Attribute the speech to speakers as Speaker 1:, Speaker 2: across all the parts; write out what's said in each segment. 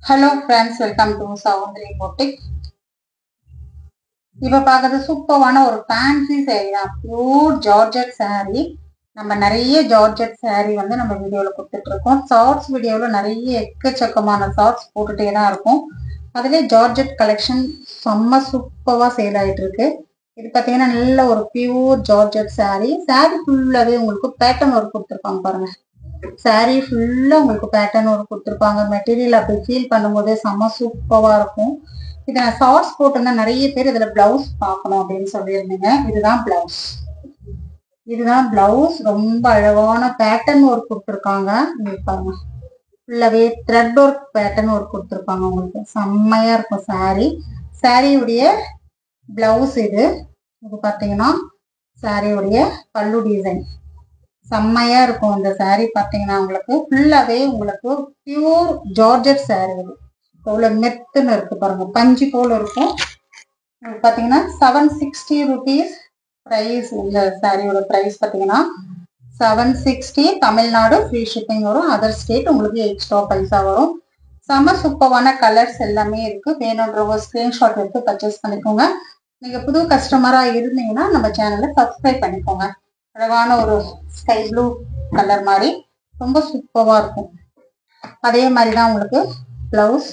Speaker 1: Hello friends, welcome to Savandri Boutique. இப்போ பார்க்கறது சூப்பரான ஒரு ஃபேன்சி saree தான். Pure georgette saree. நம்ம நிறைய ஜார்ஜெட் saree வந்து நம்ம வீடியோல கொடுத்துட்டு இருக்கோம். ஷார்ட்ஸ் வீடியோல நிறைய எக்கச்சக்கமான ஷார்ட்ஸ் போட்டுட்டே தான் இருக்கும். அதுல ஜார்ஜெட் கலெக்ஷன் செம்ம சூப்பரா சேல் ஆயிட்டு இருக்கு. இது பார்த்தீங்கன்னா நல்ல ஒரு பியூர் ஜார்ஜெட் saree. saree ஃபுல்லாவே உங்களுக்கு பேட்டர்ன் ஒர்க் கொடுத்துருப்பாங்க பாருங்க. saree ஃபுல்லா உங்களுக்கு பேட்டர்ன் ஒர்க் கொடுத்துருப்பாங்க. மெட்டீரியல் அப்படி ஃபீல் பண்ணும்போது செம்ம சூப்பரா இருக்கும். இதை நான் ஷார்ட்ஸ் போட்டேன்னா நிறைய பேர் இதுல பிளவுஸ் பார்க்கணும் அப்படின்னு சொல்லியிருந்தீங்க. இதுதான் பிளவுஸ். இதுதான் பிளவுஸ். ரொம்ப அழகான பேட்டர்ன் ஒர்க் கொடுத்துருக்காங்க. பாருங்க, ஃபுல்லாவே த்ரெட் ஒர்க் பேட்டர்ன் ஒர்க் கொடுத்துருப்பாங்க. உங்களுக்கு செம்மையா இருக்கும் saree. சாரியுடைய பிளவுஸ் இது. இது பார்த்தீங்கன்னா சாரியுடைய பல்லு டிசைன் செம்மையா இருக்கும். இந்த saree பாத்தீங்கன்னா உங்களுக்கு ஃபுல்லாவே உங்களுக்கு பியூர் ஜார்ஜெட் saree. இது எவ்வளவு மெத்துன்னு இருக்கு பாருங்க, பஞ்சு போல இருக்கும். பாத்தீங்கன்னா 760 rupees பிரைஸ். இந்த சாரியோட பிரைஸ் பாத்தீங்கன்னா 760. தமிழ்நாடு ஃப்ரீ ஷிப்பிங் வரும். அதர் ஸ்டேட் உங்களுக்கு எக்ஸ்ட்ரா பைசா வரும். செம்ம சூப்பரான கலர்ஸ் எல்லாமே இருக்கு. வேணுன்றவங்க ஸ்கிரீன்ஷாட் எடுத்து பர்ச்சேஸ் பண்ணிக்கோங்க. நீங்க புது கஸ்டமரா இருந்தீங்கன்னா நம்ம சேனலை சப்ஸ்கிரைப் பண்ணிக்கோங்க. அழகான ஒரு ஸ்கை ப்ளூ கலர் மாதிரி ரொம்ப சூப்பரா இருக்கும். அதே மாதிரிதான் உங்களுக்கு பிளவுஸ்.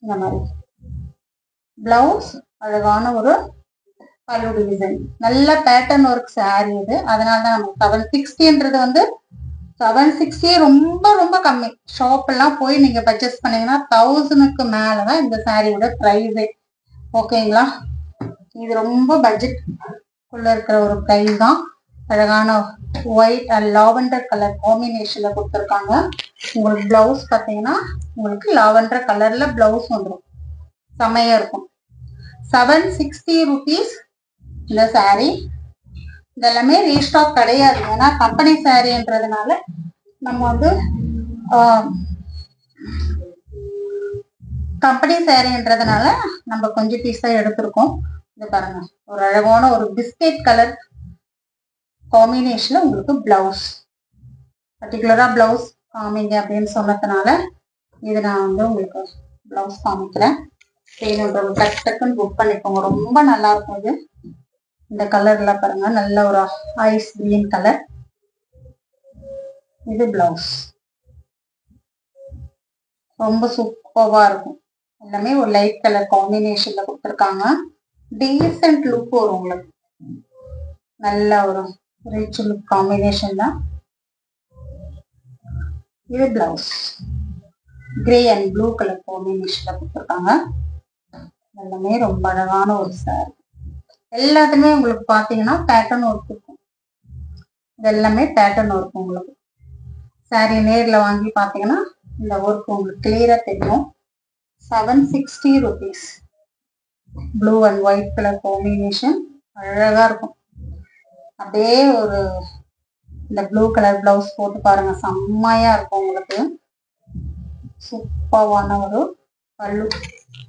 Speaker 1: இந்த மாதிரி பிளவுஸ் அழகான ஒரு பல்லு டிசைன். நல்ல பேட்டர்ன் ஒர்க் saree இது. அதனாலதான் நம்ம 760ன்றது வந்து 760 ரொம்ப ரொம்ப கம்மி. ஷாப் எல்லாம் போய் நீங்க பர்ச்சேஸ் பண்ணீங்கன்னா 1000க்கு மேலதான் இந்த சாரியோட பிரைஸே. ஓகேங்களா? இது ரொம்ப பட்ஜெட் குள்ள இருக்கிற ஒரு பிரைஸ் தான். அழகான ஒயிட் அண்ட் லாவெண்டர் கலர் காம்பினேஷன்ல கொடுத்துருக்காங்க. உங்களுக்கு பிளவுஸ் பார்த்தீங்கன்னா உங்களுக்கு லாவெண்டர் கலர்ல பிளவுஸ் வந்துடும். செமையா இருக்கும். 760 rupees இந்த saree. இதெல்லாமே ரீஸ்டாக் கிடையாது. ஏன்னா கம்பெனி சாரின்றதுனால நம்ம வந்து கம்பெனி சாரின்றதுனால நம்ம கொஞ்சம் பீஸா எடுத்திருக்கோம். இது பாருங்க, ஒரு அழகான ஒரு பிஸ்கெட் கலர் காம்பினேஷன்ல உங்களுக்கு பிளவுஸ். பர்டிகுலரா பிளவுஸ் காமிங்க அப்படின்னு சொன்னதுனால இது நான் வந்து உங்களுக்கு பிளவுஸ் காமிக்கிறேன். வேணுன்றவங்க டக்கு டக்குன்னு புக் பண்ணிக்கோங்க. ரொம்ப நல்லா இருக்கும். இது இந்த கலர்ல பாருங்க, நல்ல ஒரு ஐஸ் கிரீன் கலர். இது பிளவுஸ் ரொம்ப சூப்பரா இருக்கும். எல்லாமே ஒரு லைட் கலர் காம்பினேஷன்ல கொடுத்துருக்காங்க. டீசென்ட் லுக் வரும் உங்களுக்கு. நல்ல ஒரு ரிச் லுக் காம்பினேஷன் தான். இது blouse grey and blue colour காம்பினேஷன்ல கொடுத்துருக்காங்க. எல்லாமே ரொம்ப அழகான ஒரு saree. எல்லாத்துமே உங்களுக்கு பாத்தீங்கன்னா பேட்டர்ன் ஒர்க் இருக்கும். இது எல்லாமே பேட்டர்ன் ஒர்க். உங்களுக்கு saree நேர்ல வாங்கி பாத்தீங்கன்னா இந்த ஒர்க் உங்களுக்கு கிளியரா தெரியும். 760 rupees. Blue and white colour combination அழகா இருக்கும். அப்படியே ஒரு இந்த ப்ளூ கலர் பிளவுஸ் போட்டு பாருங்க, செம்மையா இருக்கும் உங்களுக்கு. சூப்பரான ஒரு பல்லு,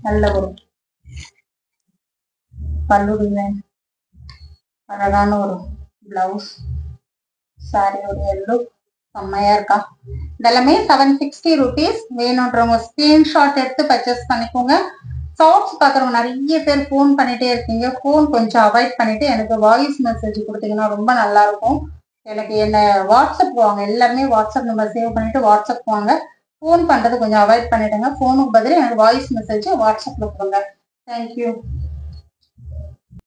Speaker 1: நல்ல ஒரு பல்லு டிசைன், அழகான ஒரு பிளவுஸ். சாரியோட எல்லோ செம்மையா இருக்கா. இதெல்லாமே 760 rupees. வேணுன்றவங்க ஸ்கிரீன்ஷாட் எடுத்து பர்ச்சேஸ் பண்ணிக்கோங்க. ஷார்ட்ஸ் பாக்குறவங்க நிறைய பேர் போன் பண்ணிட்டே இருக்கீங்க. போன் கொஞ்சம் அவாய்ட் பண்ணிட்டு எனக்கு வாய்ஸ் மெசேஜ் கொடுத்தீங்கன்னா ரொம்ப நல்லா இருக்கும். எனக்கு என்ன வாட்ஸ்அப் வாங்க, எல்லாருமே வாட்ஸ்அப் நம்பர் சேவ் பண்ணிட்டு வாட்ஸ்அப் வாங்க. போன் பண்றது கொஞ்சம் அவாய்ட் பண்ணிடுங்க. போனுக்கு பதில் எனக்கு வாய்ஸ் மெசேஜ் வாட்ஸ்அப்ல கொடுங்க. தேங்க்யூ.